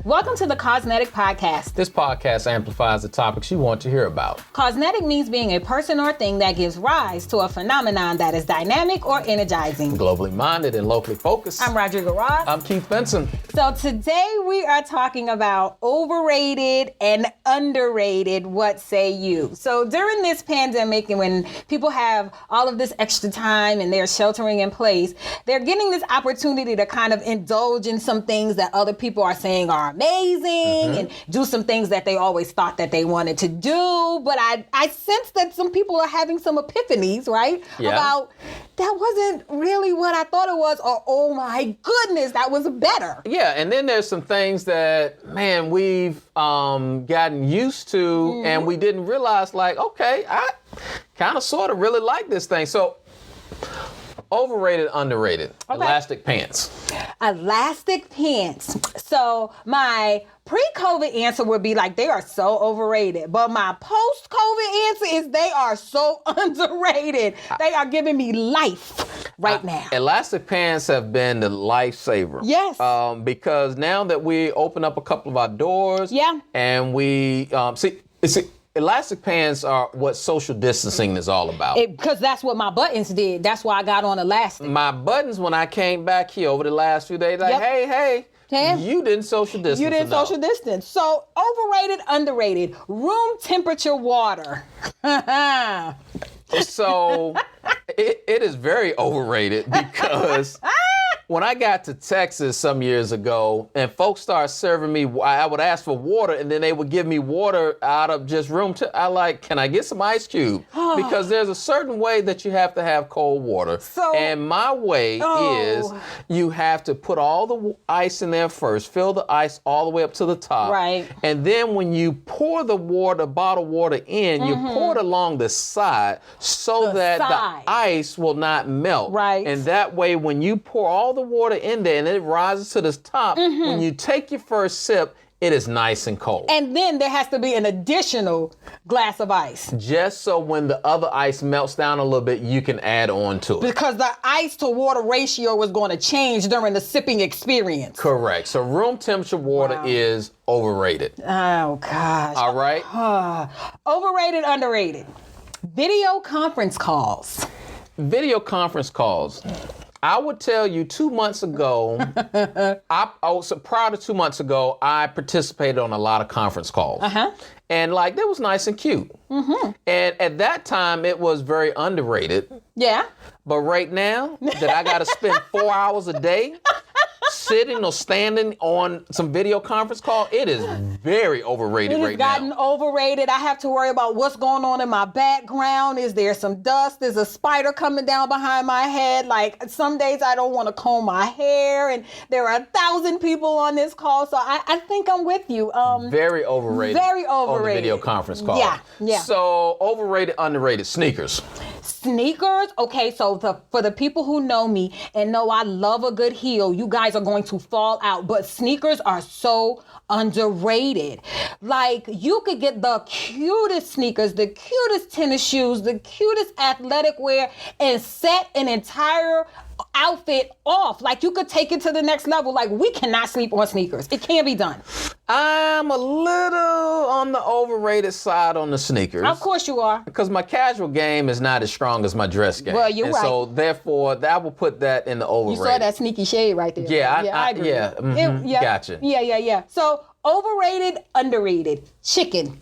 Welcome to the Cosmetic Podcast. This podcast amplifies the topics you want to hear about. Cosmetic means being a person or thing that gives rise to a phenomenon that is dynamic or energizing. Globally minded and locally focused. I'm Rodrigo Ross. I'm Keith Benson. So today we are talking about overrated and underrated. What say you? So during this pandemic and when people have all of this extra time and they're sheltering in place, they're getting this opportunity to kind of indulge in some things that other people are saying are amazing and do some things that they always thought that they wanted to do. But I sense that some people are having some epiphanies, right? Yeah. About that wasn't really what I thought it was, or oh my goodness, that was better. Yeah, and then there's some things that, man, we've gotten used to and we didn't realize, like, okay, I kind of sort of really like this thing. So, overrated, underrated, elastic pants. Elastic pants. So my pre-COVID answer would be like, they are so overrated. But my post-COVID answer is they are so underrated. They are giving me life right now. Elastic pants have been the lifesaver. Yes. Because now that we open up a couple of our doors, and we see. Elastic pants are what social distancing is all about. Because that's what my buttons did. That's why I got on elastic. My buttons, when I came back here over the last few days, like, hey, you didn't social distance. You didn't enough. social distance. So overrated, underrated, room temperature water. So it is very overrated because when I got to Texas some years ago and folks started serving me, I would ask for water and then they would give me water out of just room. Can I get some ice cube? Because there's a certain way that you have to have cold water. And my way is you have to put all the ice in there first, fill the ice all the way up to the top. Right. And then when you pour the water, bottled water in, you pour it along the side so that the ice will not melt. Right. And that way, when you pour all the water in there and it rises to the top, when you take your first sip, it is nice and cold. And then there has to be an additional glass of ice. Just so when the other ice melts down a little bit, you can add on to it. Because the ice to water ratio was going to change during the sipping experience. Correct. So room temperature water is overrated. Oh, gosh. All right. Overrated, underrated. Video conference calls. Video conference calls. I would tell you 2 months ago, prior to 2 months ago, I participated on a lot of conference calls. And like, that was nice and cute. And at that time, it was very underrated. Yeah. But right now, that I got to spend 4 hours a day sitting or standing on some video conference call, it is very overrated right now. It has gotten overrated. I have to worry about what's going on in my background. Is there some dust? Is a spider coming down behind my head? Like, some days I don't want to comb my hair, and there are 1,000 people on this call, so I think I'm with you. Very overrated. Very overrated. On the video conference call. Yeah. So, overrated, underrated, sneakers. Sneakers? Okay, so for the people who know me and know I love a good heel, you guys are going to fall out. But sneakers are so underrated. Like, you could get the cutest sneakers, the cutest tennis shoes, the cutest athletic wear, and set an entire outfit off. Like, you could take it to the next level. Like, we cannot sleep on sneakers. It can't be done. I'm a little on the overrated side on the sneakers. Of course you are. Because my casual game is not as strong as my dress game. Well, you're right. So, therefore, that will put that in the overrated. You saw that sneaky shade right there. Yeah, I agree. Gotcha. Yeah. So, overrated, underrated, chicken.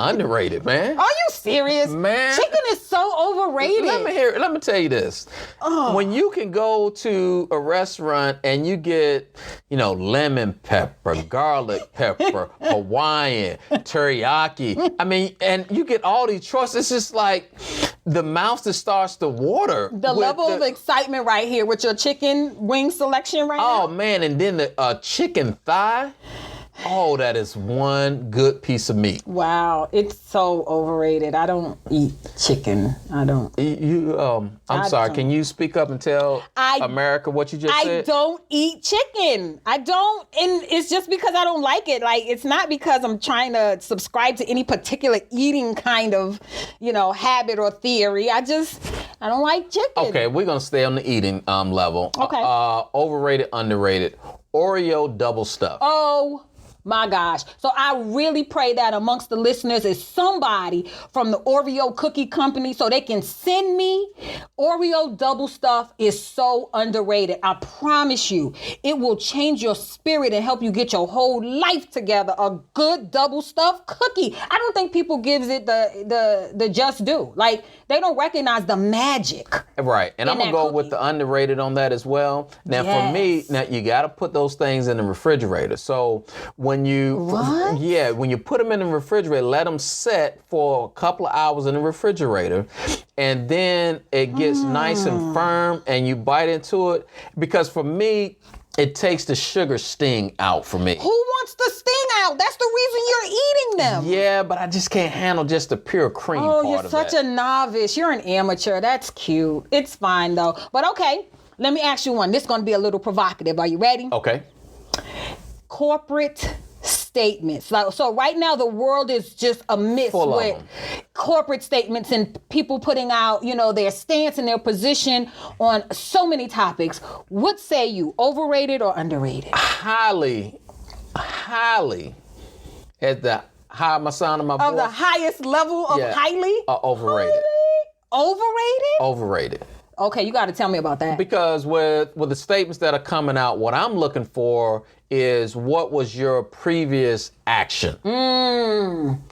Underrated, man. Are you serious? Man. Chicken is so overrated. Let me tell you this. When you can go to a restaurant and you get, lemon pepper, garlic pepper, Hawaiian, teriyaki. I mean, and you get all these choices. It's just like the mouth just starts to water. The level of excitement right here with your chicken wing selection right now. Oh, man. And then the chicken thigh. Oh, that is one good piece of meat. Wow, it's so overrated. I don't eat chicken. I don't. I'm sorry. Can you speak up and tell America what you just said? I don't eat chicken. I don't, and it's just because I don't like it. Like, it's not because I'm trying to subscribe to any particular eating kind of, habit or theory. I don't like chicken. Okay, we're gonna stay on the eating level. Okay. Overrated, underrated. Oreo double stuff. Oh my gosh. So I really pray that amongst the listeners is somebody from the Oreo cookie company so they can send me. Oreo double stuff is so underrated. I promise you, it will change your spirit and help you get your whole life together. A good double stuffed cookie. I don't think people gives it the just due. Like, they don't recognize the magic. Right. And I'm gonna go cookie. with the underrated on that as well. Now for me, you gotta put those things in the refrigerator. So when you when you put them in the refrigerator, let them set for a couple of hours in the refrigerator, and then it gets nice and firm and you bite into it. Because for me, it takes the sugar sting out for me. Who wants the sting out? That's the reason you're eating them. Yeah, but I just can't handle just the pure cream part of it. Oh, you're such a novice. You're an amateur. That's cute. It's fine, though. But okay, let me ask you one. This is going to be a little provocative. Are you ready? Okay. Corporate statements. So right now the world is just amiss with corporate statements and people putting out, their stance and their position on so many topics. What say you? Overrated or underrated? Highly at the high my sound of my voice. Of the highest level of highly? Overrated. Overrated? Overrated. Okay, you got to tell me about that. Because with the statements that are coming out, what I'm looking for is what was your previous action?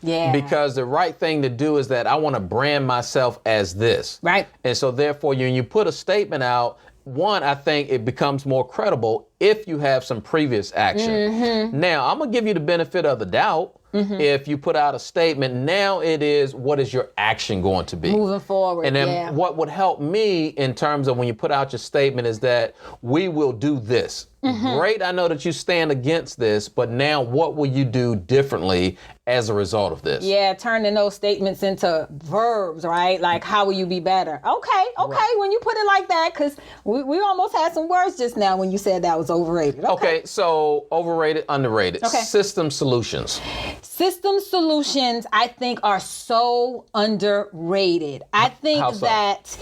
Yeah. Because the right thing to do is that I want to brand myself as this. Right. And so therefore, when you put a statement out, one, I think it becomes more credible if you have some previous action. Now, I'm going to give you the benefit of the doubt. If you put out a statement, now it is, what is your action going to be? Moving forward, and then what would help me in terms of when you put out your statement is that we will do this. Great, I know that you stand against this, but now what will you do differently as a result of this? Yeah, turning those statements into verbs, right? Like, how will you be better? Okay, right. When you put it like that, because we almost had some words just now when you said that was overrated. Okay, so overrated, underrated. Okay. System solutions. System solutions, I think, are so underrated. I think that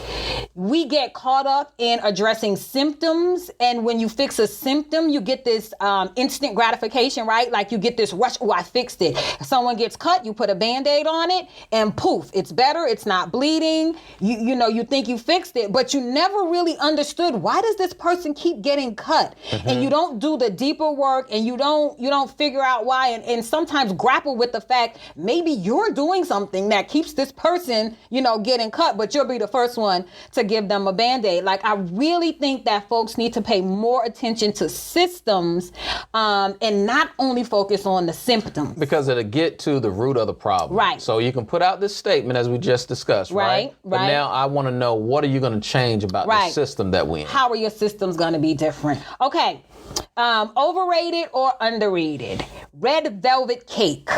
we get caught up in addressing symptoms, and when you fix a symptom, you get this instant gratification, right? Like, you get this rush, oh, I fixed it. If someone gets cut, you put a Band-Aid on it, and poof, it's better, it's not bleeding. You think you fixed it, but you never really understood, why does this person keep getting cut? And you don't do the deeper work, and you don't figure out why, and sometimes grapple with the fact maybe you're doing something that keeps this person, getting cut, but you'll be the first one to give them a Band-Aid. Like, I really think that folks need to pay more attention to systems and not only focus on the symptoms. Because it'll get to the root of the problem. Right. So you can put out this statement as we just discussed, right? But now I want to know, what are you going to change about the system that we're in? How are your systems going to be different? Okay. Overrated or underrated? Red velvet cake.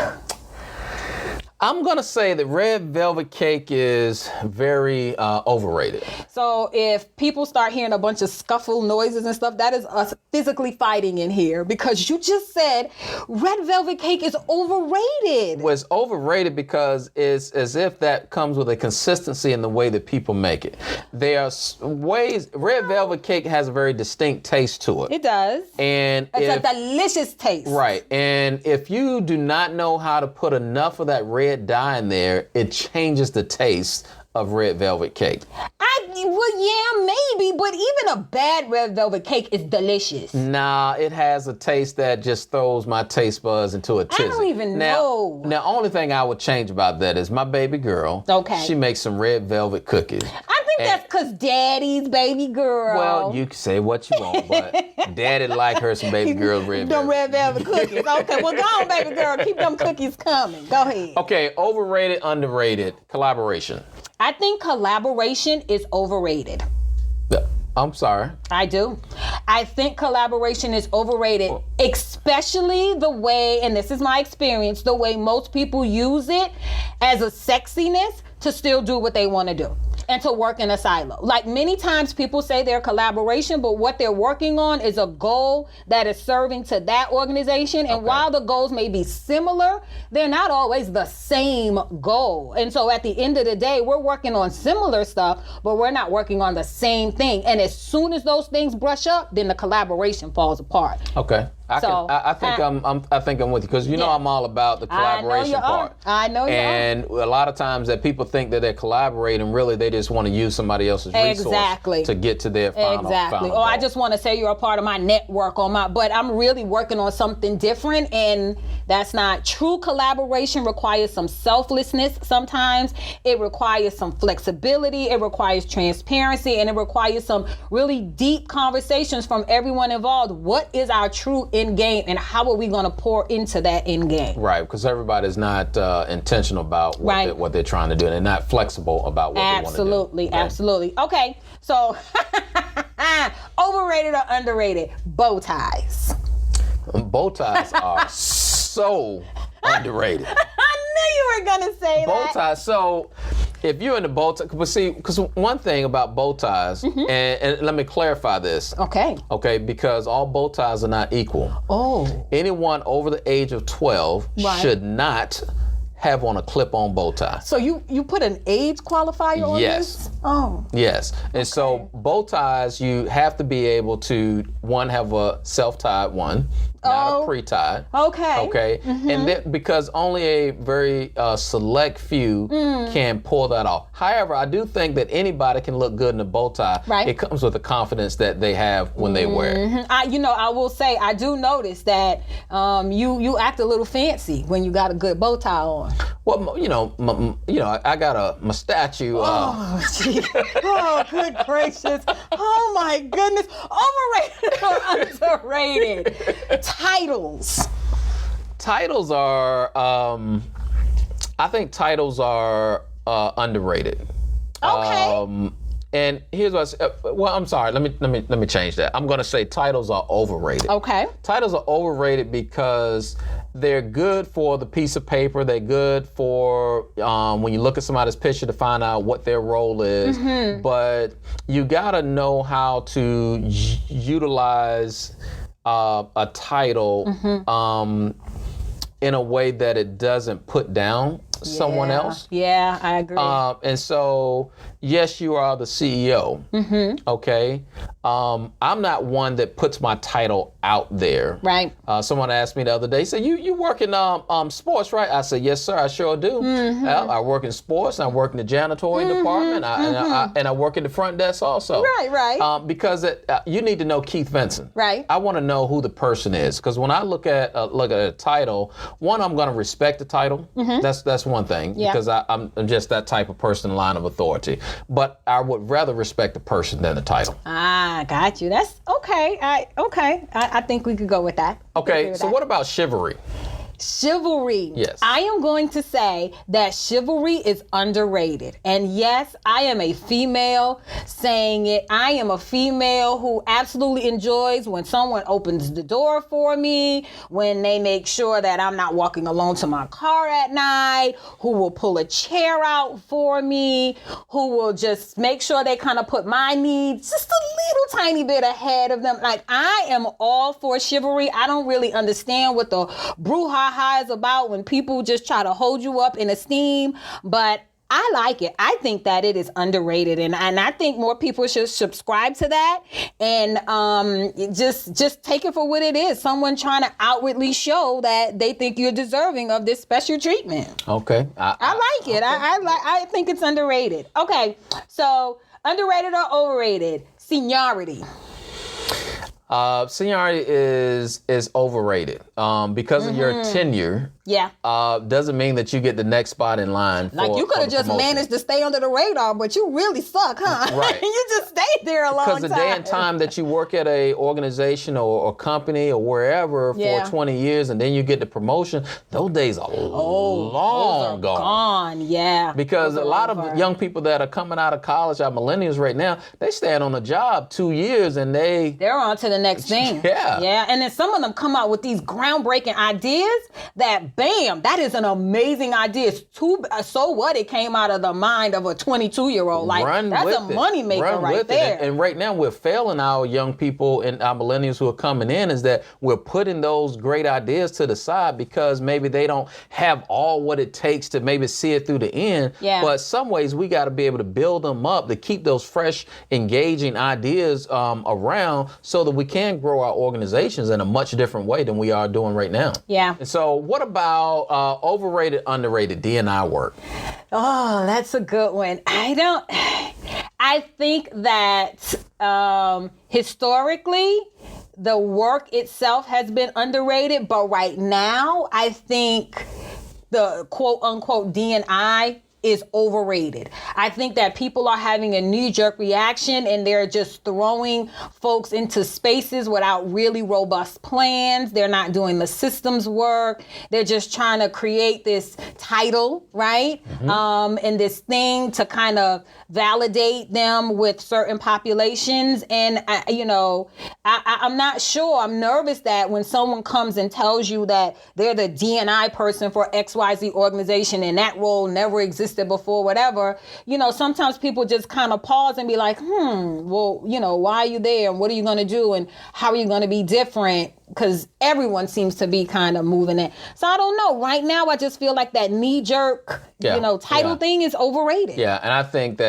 I'm going to say that red velvet cake is very overrated. So if people start hearing a bunch of scuffle noises and stuff, that is us physically fighting in here, because you just said red velvet cake is overrated. Well, it's overrated because it's as if that comes with a consistency in the way that people make it. There are ways, red velvet cake has a very distinct taste to it. It does. And it's a delicious taste. Right. And if you do not know how to put enough of that red dye in there, it changes the taste of red velvet cake. Maybe, but even a bad red velvet cake is delicious. Nah, it has a taste that just throws my taste buds into a tizzy. I don't even know. Now, only thing I would change about that is my baby girl. Okay. She makes some red velvet cookies. I think that's because daddy's baby girl. Well, you can say what you want, but daddy like her some baby girl red velvet. Them red velvet cookies. Okay, well, go on, baby girl. Keep them cookies coming. Go ahead. Okay, overrated, underrated, collaboration. I think collaboration is overrated. I'm sorry. I do. I think collaboration is overrated, especially the way, and this is my experience, the way most people use it as a sexiness to still do what they want to do. and to work in a silo. Like many times people say they're collaboration, but what they're working on is a goal that is serving to that organization. And while the goals may be similar, they're not always the same goal. And so at the end of the day, we're working on similar stuff, but we're not working on the same thing. And as soon as those things brush up, then the collaboration falls apart. Okay. I think I'm with you, because I'm all about the collaboration part. I know you are. And a lot of times that people think that they're collaborating, really they just want to use somebody else's resource to get to their final goal. I just want to say you're a part of my network but I'm really working on something different, and that's not true. Collaboration requires some selflessness sometimes. It requires some flexibility, it requires transparency, and it requires some really deep conversations from everyone involved. What is our true end game, and how are we going to pour into that end game? Right, because everybody's not intentional about what they're trying to do, and they're not flexible about what they want to do. Absolutely. Okay, so overrated or underrated? Bow ties. Bow ties are so underrated. I knew you were going to say bow ties. So if you're in the bow tie, but see, because one thing about bow ties, and let me clarify this. Okay, because all bow ties are not equal. Oh. Anyone over the age of 12 should not have on a clip-on bow tie. So you put an age qualifier on this? Oh. Yes. And so bow ties, you have to be able to, one, have a self-tied one, not a pre-tied. Okay. And because only a very select few can pull that off. However, I do think that anybody can look good in a bow tie. It comes with the confidence that they have when they wear it. I will say, I do notice that you act a little fancy when you got a good bow tie on. Well, I got my statue. Oh, good gracious. Oh, my goodness. Overrated or underrated? Titles. Titles are, I think titles are underrated. Okay. And here's what I'm sorry. Let me change that. I'm going to say titles are overrated. Okay. Titles are overrated because they're good for the piece of paper. They're good for when you look at somebody's picture to find out what their role is. But you got to know how to utilize a title in a way that it doesn't put down someone else. Yeah, I agree. And so, yes, you are the CEO. Okay. I'm not one that puts my title out there. Right. Someone asked me the other day, said, you work in sports, right? I said, yes, sir, I sure do. I work in sports, and I work in the janitorial department, and I work in the front desk also. Right. Because you need to know Keith Vincent. Right. I want to know who the person is, because when I look at a title, one, I'm going to respect the title. That's one thing, because I'm just that type of person in line of authority. But I would rather respect the person than the title. Ah, got you. That's okay. I think we could go with that. Okay, so what about chivalry? Chivalry. Yes. I am going to say that chivalry is underrated. And yes, I am a female saying it. I am a female who absolutely enjoys when someone opens the door for me, when they make sure that I'm not walking alone to my car at night, who will pull a chair out for me, who will just make sure they kind of put my needs just a little tiny bit ahead of them. Like, I am all for chivalry. I don't really understand what the brouhaha is about when people just try to hold you up in esteem, but I like it. I think that it is underrated, and I think more people should subscribe to that and just take it for what it is. Someone trying to outwardly show that they think you're deserving of this special treatment. Okay. I like it. Okay. I think it's underrated. Okay, so underrated or overrated? Seniority. Seniority is overrated because of your tenure. Yeah. Doesn't mean that you get the next spot in line. Like, you could have just managed to stay under the radar, but you really suck, huh? Right. You just stayed there a long time. Because the day and time that you work at a organization or company or wherever for 20 years, and then you get the promotion, those days are long gone. Yeah. Because a lot of young people that are coming out of college, our millennials right now, they stand on the job 2 years and they're on to the next thing. Yeah. And then some of them come out with these groundbreaking ideas that like, bam, that is an amazing idea. It's so what? It came out of the mind of a 22-year-old. Like, that's a moneymaker right there. And right now we're failing our young people and our millennials who are coming in is that we're putting those great ideas to the side because maybe they don't have all what it takes to maybe see it through the end. Yeah. But some ways we got to be able to build them up to keep those fresh, engaging ideas around so that we can grow our organizations in a much different way than we are doing right now. Yeah. And so what about overrated, underrated D&I work? Oh, that's a good one. I think that historically, the work itself has been underrated, but right now, I think the quote unquote D&I is overrated. I think that people are having a knee-jerk reaction and they're just throwing folks into spaces without really robust plans. They're not doing the systems work. They're just trying to create this title, right? Mm-hmm. And this thing to kind of validate them with certain populations. And, I'm not sure. I'm nervous that when someone comes and tells you that they're the D&I person for XYZ organization and that role never existed before, whatever, sometimes people just kind of pause and be like, well, why are you there? And what are you going to do? And how are you going to be different? Because everyone seems to be kind of moving it. So I don't know. Right now, I just feel like that knee-jerk, title thing is overrated. Yeah, and I think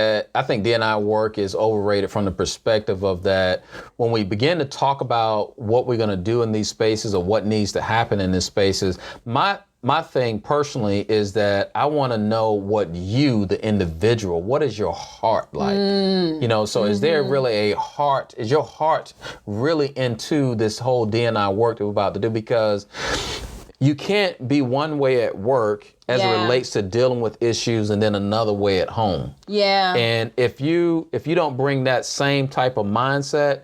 D&I work is overrated from the perspective of that when we begin to talk about what we're going to do in these spaces or what needs to happen in these spaces, my thing personally is that I want to know what you, the individual, what is your heart like? Is there really a heart? Is your heart really into this whole D&I work that we're about to do? Because you can't be one way at work as it relates to dealing with issues and then another way at home. Yeah. And if you don't bring that same type of mindset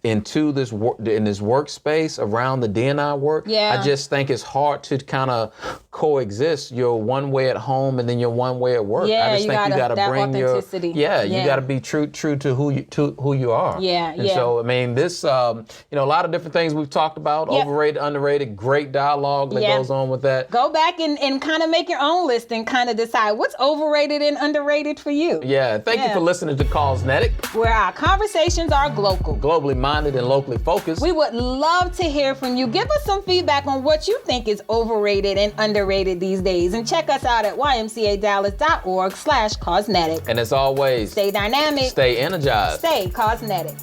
into this in this workspace around the D&I work, I just think it's hard to kind of coexist. You're one way at home and then you're one way at work. Yeah, I just think you got to bring authenticity. you got to be true to who you are. Yeah. So I mean, this a lot of different things we've talked about, overrated, underrated, great dialogue that goes on with that. Go back and kind of make your own list and kind of decide what's overrated and underrated for you. Yeah, thank you for listening to Cosmetic, where our conversations are globally minded and locally focused. We would love to hear from you. Give us some feedback on what you think is overrated and underrated these days. And check us out at ymcadallas.org/cosmetic. And as always, stay dynamic, stay energized, stay cosmetic.